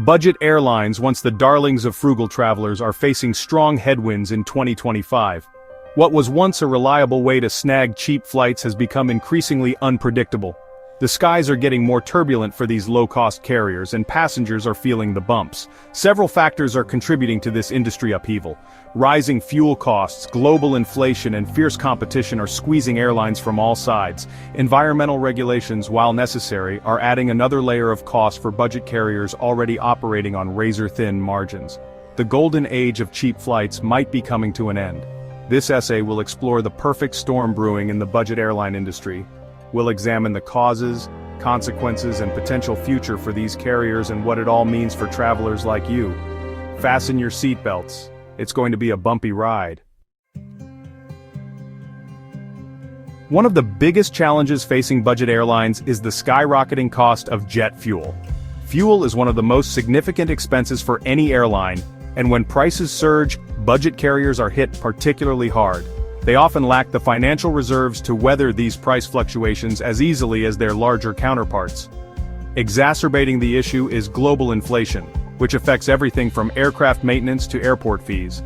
Budget airlines, once the darlings of frugal travelers, are facing strong headwinds in 2025. What was once a reliable way to snag cheap flights has become increasingly unpredictable. The skies are getting more turbulent for these low-cost carriers, and passengers are feeling the bumps. Several factors are contributing to this industry upheaval. Rising fuel costs, global inflation, and fierce competition are squeezing airlines from all sides. Environmental regulations, while necessary, are adding another layer of cost for budget carriers already operating on razor-thin margins. The golden age of cheap flights might be coming to an end. This essay will explore the perfect storm brewing in the budget airline industry. We'll examine the causes, consequences, and potential future for these carriers and what it all means for travelers like you. Fasten your seatbelts. It's going to be a bumpy ride. One of the biggest challenges facing budget airlines is the skyrocketing cost of jet fuel. Fuel is one of the most significant expenses for any airline, and when prices surge, budget carriers are hit particularly hard. They often lack the financial reserves to weather these price fluctuations as easily as their larger counterparts. Exacerbating the issue is global inflation, which affects everything from aircraft maintenance to airport fees.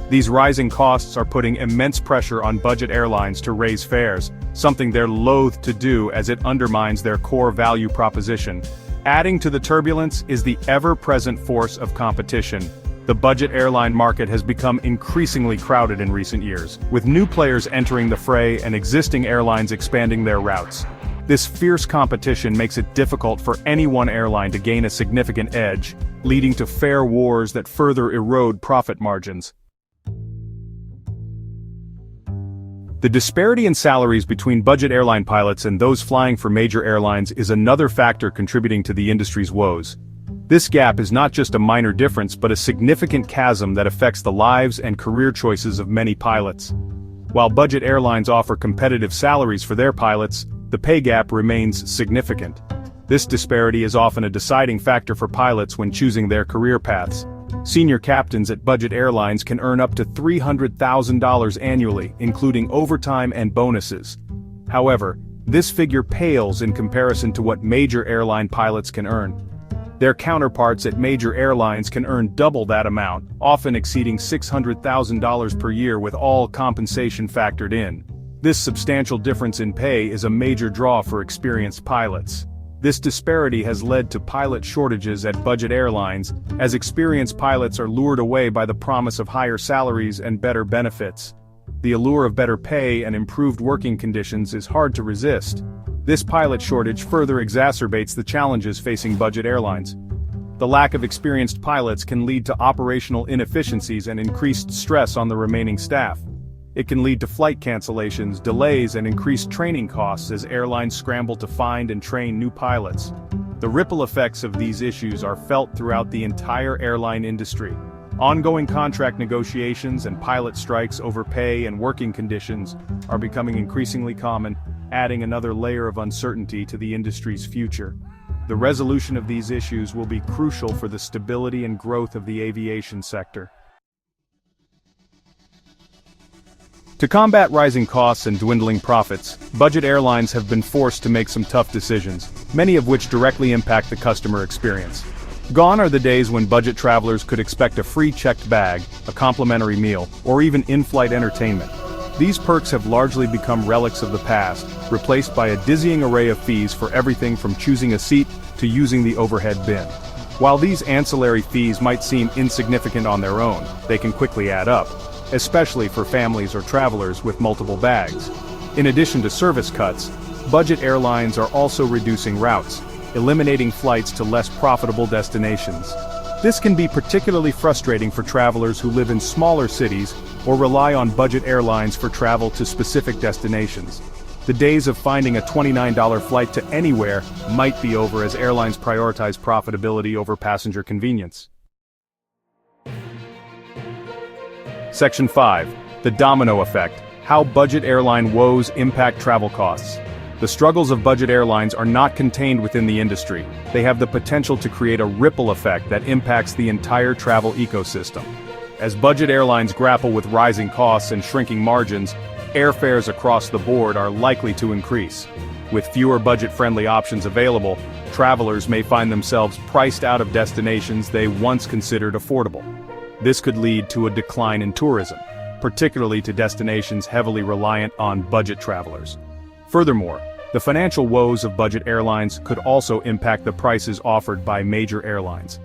These rising costs are putting immense pressure on budget airlines to raise fares, something they're loath to do as it undermines their core value proposition. Adding to the turbulence is the ever-present force of competition. The budget airline market has become increasingly crowded in recent years, with new players entering the fray and existing airlines expanding their routes. This fierce competition makes it difficult for any one airline to gain a significant edge, leading to fare wars that further erode profit margins. The disparity in salaries between budget airline pilots and those flying for major airlines is another factor contributing to the industry's woes. This gap is not just a minor difference but a significant chasm that affects the lives and career choices of many pilots. While budget airlines offer competitive salaries for their pilots, the pay gap remains significant. This disparity is often a deciding factor for pilots when choosing their career paths. Senior captains at budget airlines can earn up to $300,000 annually, including overtime and bonuses. However, this figure pales in comparison to what major airline pilots can earn. Their counterparts at major airlines can earn double that amount, often exceeding $600,000 per year with all compensation factored in. This substantial difference in pay is a major draw for experienced pilots. This disparity has led to pilot shortages at budget airlines, as experienced pilots are lured away by the promise of higher salaries and better benefits. The allure of better pay and improved working conditions is hard to resist. This pilot shortage further exacerbates the challenges facing budget airlines. The lack of experienced pilots can lead to operational inefficiencies and increased stress on the remaining staff. It can lead to flight cancellations, delays, and increased training costs as airlines scramble to find and train new pilots. The ripple effects of these issues are felt throughout the entire airline industry. Ongoing contract negotiations and pilot strikes over pay and working conditions are becoming increasingly common, adding another layer of uncertainty to the industry's future. The resolution of these issues will be crucial for the stability and growth of the aviation sector. To combat rising costs and dwindling profits, budget airlines have been forced to make some tough decisions, many of which directly impact the customer experience. Gone are the days when budget travelers could expect a free checked bag, a complimentary meal, or even in-flight entertainment. These perks have largely become relics of the past, replaced by a dizzying array of fees for everything from choosing a seat to using the overhead bin. While these ancillary fees might seem insignificant on their own, they can quickly add up, especially for families or travelers with multiple bags. In addition to service cuts, budget airlines are also reducing routes, eliminating flights to less profitable destinations. This can be particularly frustrating for travelers who live in smaller cities or rely on budget airlines for travel to specific destinations. The days of finding a $29 flight to anywhere might be over as airlines prioritize profitability over passenger convenience. Section 5. The Domino Effect: How Budget Airline Woes Impact Travel Costs. The struggles of budget airlines are not contained within the industry. They have the potential to create a ripple effect that impacts the entire travel ecosystem. As budget airlines grapple with rising costs and shrinking margins, airfares across the board are likely to increase. With fewer budget-friendly options available, travelers may find themselves priced out of destinations they once considered affordable. This could lead to a decline in tourism, particularly to destinations heavily reliant on budget travelers. Furthermore, the financial woes of budget airlines could also impact the prices offered by major airlines.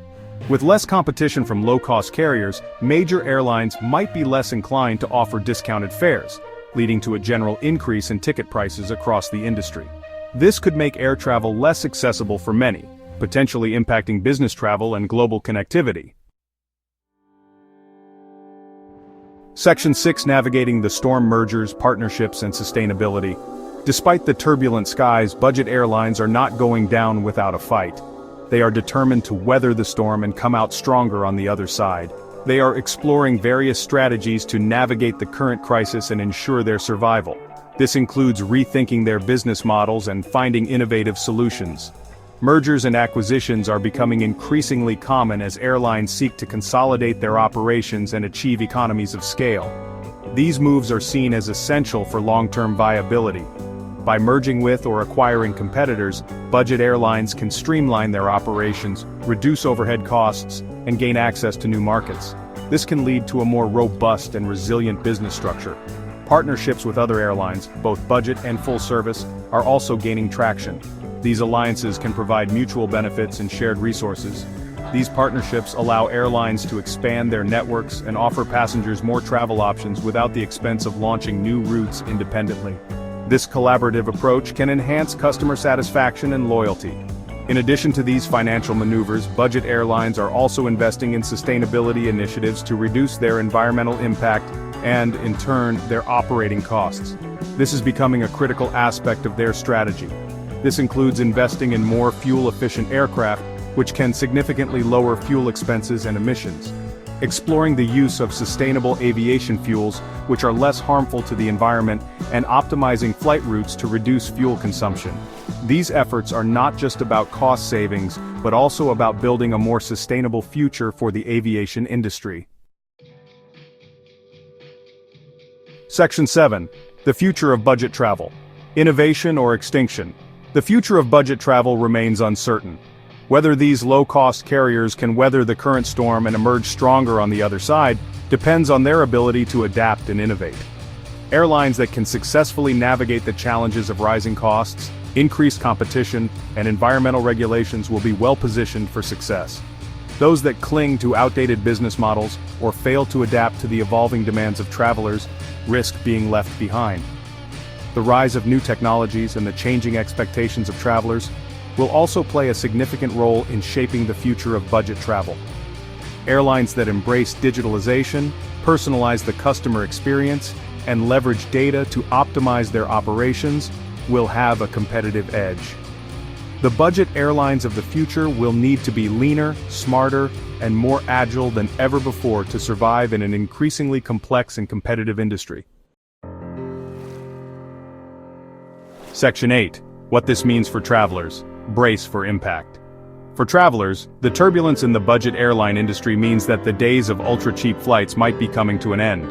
With less competition from low-cost carriers, major airlines might be less inclined to offer discounted fares, leading to a general increase in ticket prices across the industry. This could make air travel less accessible for many, potentially impacting business travel and global connectivity. Section 6: Navigating the Storm: Mergers, Partnerships and Sustainability. Despite the turbulent skies, budget airlines are not going down without a fight. They are determined to weather the storm and come out stronger on the other side. They are exploring various strategies to navigate the current crisis and ensure their survival. This includes rethinking their business models and finding innovative solutions. Mergers and acquisitions are becoming increasingly common as airlines seek to consolidate their operations and achieve economies of scale. These moves are seen as essential for long-term viability. By merging with or acquiring competitors, budget airlines can streamline their operations, reduce overhead costs, and gain access to new markets. This can lead to a more robust and resilient business structure. Partnerships with other airlines, both budget and full service, are also gaining traction. These alliances can provide mutual benefits and shared resources. These partnerships allow airlines to expand their networks and offer passengers more travel options without the expense of launching new routes independently. This collaborative approach can enhance customer satisfaction and loyalty. In addition to these financial maneuvers, budget airlines are also investing in sustainability initiatives to reduce their environmental impact and, in turn, their operating costs. This is becoming a critical aspect of their strategy. This includes investing in more fuel-efficient aircraft, which can significantly lower fuel expenses and emissions. Exploring the use of sustainable aviation fuels, which are less harmful to the environment, and optimizing flight routes to reduce fuel consumption. These efforts are not just about cost savings, but also about building a more sustainable future for the aviation industry. Section 7: The Future of Budget Travel. Innovation or Extinction. The future of budget travel remains uncertain. Whether these low-cost carriers can weather the current storm and emerge stronger on the other side depends on their ability to adapt and innovate. Airlines that can successfully navigate the challenges of rising costs, increased competition, and environmental regulations will be well-positioned for success. Those that cling to outdated business models or fail to adapt to the evolving demands of travelers risk being left behind. The rise of new technologies and the changing expectations of travelers will also play a significant role in shaping the future of budget travel. Airlines that embrace digitalization, personalize the customer experience, and leverage data to optimize their operations will have a competitive edge. The budget airlines of the future will need to be leaner, smarter, and more agile than ever before to survive in an increasingly complex and competitive industry. Section 8: What this means for travelers. Brace for impact. For travelers, the turbulence in the budget airline industry means that the days of ultra-cheap flights might be coming to an end.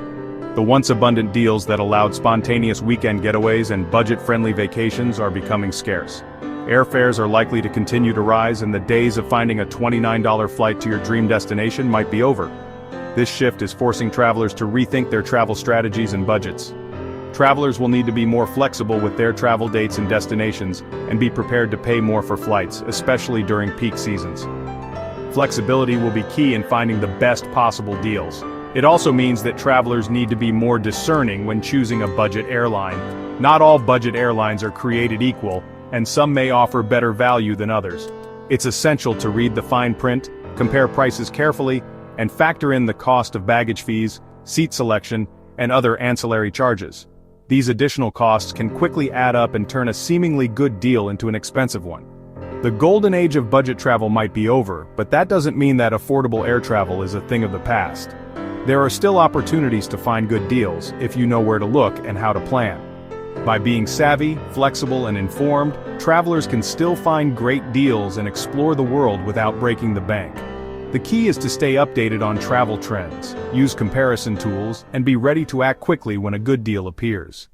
The once abundant deals that allowed spontaneous weekend getaways and budget-friendly vacations are becoming scarce. Airfares are likely to continue to rise, and the days of finding a $29 flight to your dream destination might be over. This shift is forcing travelers to rethink their travel strategies and budgets. Travelers will need to be more flexible with their travel dates and destinations, and be prepared to pay more for flights, especially during peak seasons. Flexibility will be key in finding the best possible deals. It also means that travelers need to be more discerning when choosing a budget airline. Not all budget airlines are created equal, and some may offer better value than others. It's essential to read the fine print, compare prices carefully, and factor in the cost of baggage fees, seat selection, and other ancillary charges. These additional costs can quickly add up and turn a seemingly good deal into an expensive one. The golden age of budget travel might be over, but that doesn't mean that affordable air travel is a thing of the past. There are still opportunities to find good deals if you know where to look and how to plan. By being savvy, flexible, and informed, travelers can still find great deals and explore the world without breaking the bank. The key is to stay updated on travel trends, use comparison tools, and be ready to act quickly when a good deal appears.